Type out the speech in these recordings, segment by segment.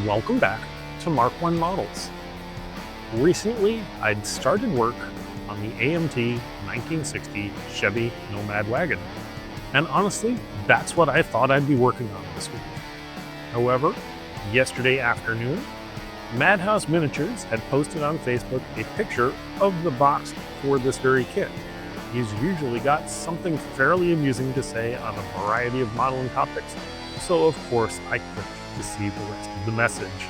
Welcome back to MarkOneModels. Recently, I'd started work on the AMT 1960 Chevy Nomad Wagon, and honestly, that's what I thought I'd be working on this week. However, yesterday afternoon, Madhouse Miniatures had posted on Facebook a picture of the box for this very kit. He's usually got something fairly amusing to say on a variety of modeling topics, so of course I clicked to see the rest of the message.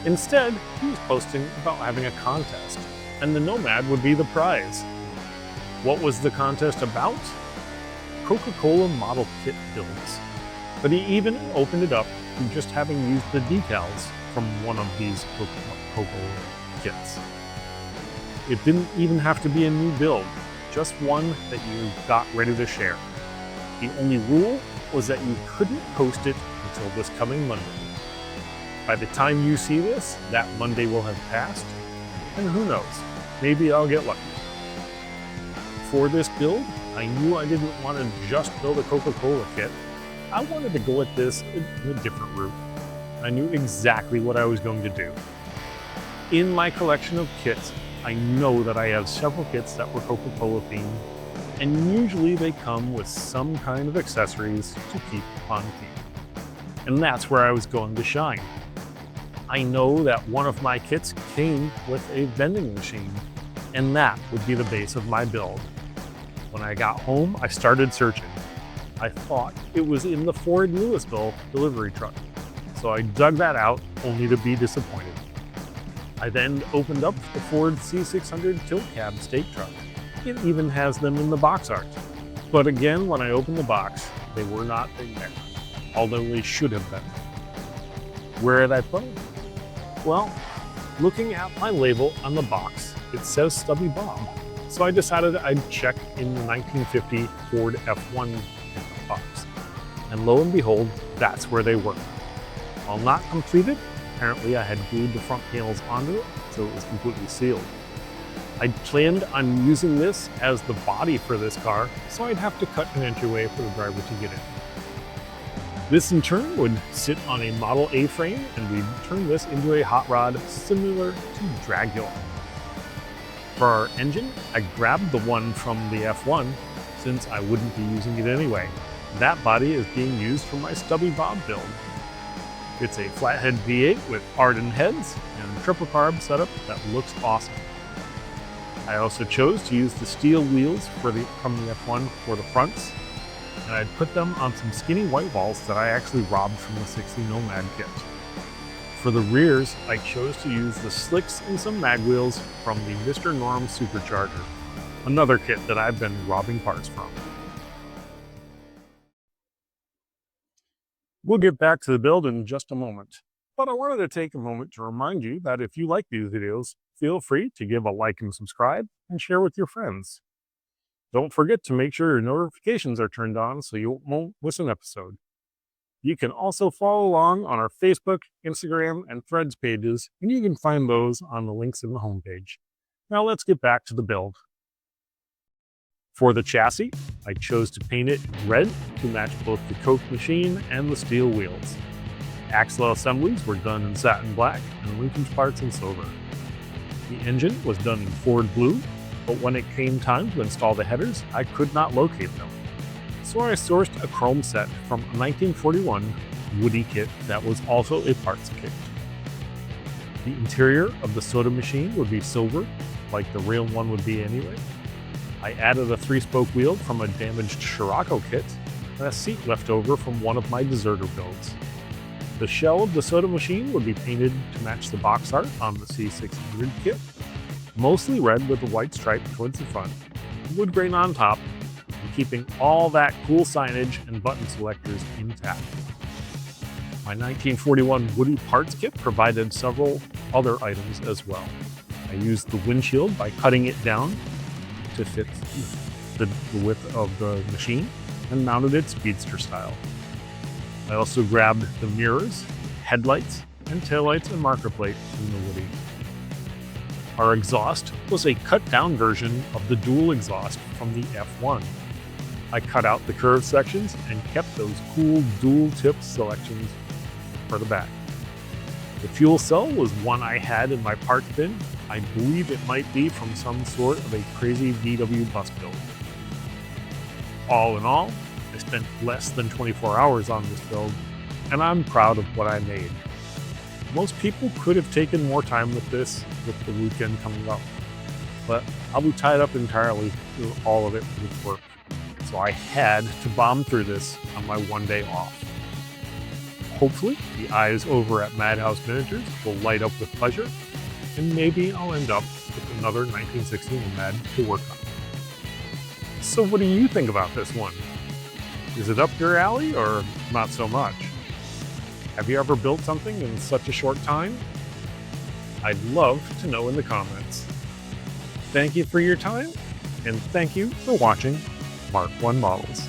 Instead, he was posting about having a contest, and the Nomad would be the prize. What was the contest about? Coca-Cola model kit builds. But he even opened it up to just having used the decals from one of these Coca-Cola kits. It didn't even have to be a new build, just one that you got ready to share. The only rule was that you couldn't post it until this coming Monday. By the time you see this, that Monday will have passed, and who knows, maybe I'll get lucky. For this build, I knew I didn't want to just build a Coca-Cola kit. I wanted to go at this in a different route. I knew exactly what I was going to do. In my collection of kits, I know that I have several kits that were Coca-Cola themed, and usually they come with some kind of accessories to keep on theme. And that's where I was going to shine. I know that one of my kits came with a vending machine, and that would be the base of my build. When I got home, I started searching. I thought it was in the Ford Louisville delivery truck, so I dug that out only to be disappointed. I then opened up the Ford C600 tilt cab stake truck. It even has them in the box art. But again, when I opened the box, they were not in there, although they should have been. Where had I put them? Well, looking at my label on the box, it says Stubby Bob. So I decided I'd check in the 1950 Ford F1 box. And lo and behold, that's where they were. While not completed, apparently I had glued the front panels onto it, so it was completely sealed. I planned on using this as the body for this car, so I'd have to cut an entryway for the driver to get in. This in turn would sit on a Model A frame, and we'd turn this into a hot rod similar to Dragula. For our engine, I grabbed the one from the F1 since I wouldn't be using it anyway. That body is being used for my Stubby Bob build. It's a flathead V8 with Arden heads and triple carb setup that looks awesome. I also chose to use the steel wheels from the F1 for the fronts, and I'd put them on some skinny white balls that I actually robbed from the 60 Nomad kit. For the rears, I chose to use the slicks and some mag wheels from the Mr. Norm Supercharger, another kit that I've been robbing parts from. We'll get back to the build in just a moment, but I wanted to take a moment to remind you that if you like these videos, feel free to give a like and subscribe and share with your friends. Don't forget to make sure your notifications are turned on so you won't miss an episode. You can also follow along on our Facebook, Instagram, and Threads pages, and you can find those on the links in the homepage. Now let's get back to the build. For the chassis, I chose to paint it red to match both the Coke machine and the steel wheels. Axle assemblies were done in satin black and linkage parts in silver. The engine was done in Ford blue, but when it came time to install the headers, I could not locate them. So I sourced a chrome set from a 1941 Woody kit that was also a parts kit. The interior of the soda machine would be silver, like the real one would be anyway. I added a 3-spoke wheel from a damaged Scirocco kit and a seat left over from one of my deserter builds. The shell of the soda machine would be painted to match the box art on the C600 kit, mostly red with a white stripe towards the front, wood grain on top, and keeping all that cool signage and button selectors intact. My 1941 Woody parts kit provided several other items as well. I used the windshield by cutting it down to fit the width of the machine and mounted it speedster style. I also grabbed the mirrors, headlights, and taillights and marker plate from the Woody. Our exhaust was a cut-down version of the dual exhaust from the F1. I cut out the curved sections and kept those cool dual tip selections for the back. The fuel cell was one I had in my parts bin. I believe it might be from some sort of a crazy VW bus build. All in all, I spent less than 24 hours on this build, and I'm proud of what I made. Most people could have taken more time with this with the weekend coming up, but I'll be tied up entirely through all of it with work. So I had to bomb through this on my one day off. Hopefully, the eyes over at Madhouse Miniatures will light up with pleasure, and maybe I'll end up with another 1960 Nomad to work on. So what do you think about this one? Is it up your alley or not so much? Have you ever built something in such a short time? I'd love to know in the comments. Thank you for your time, and thank you for watching Mark One Models.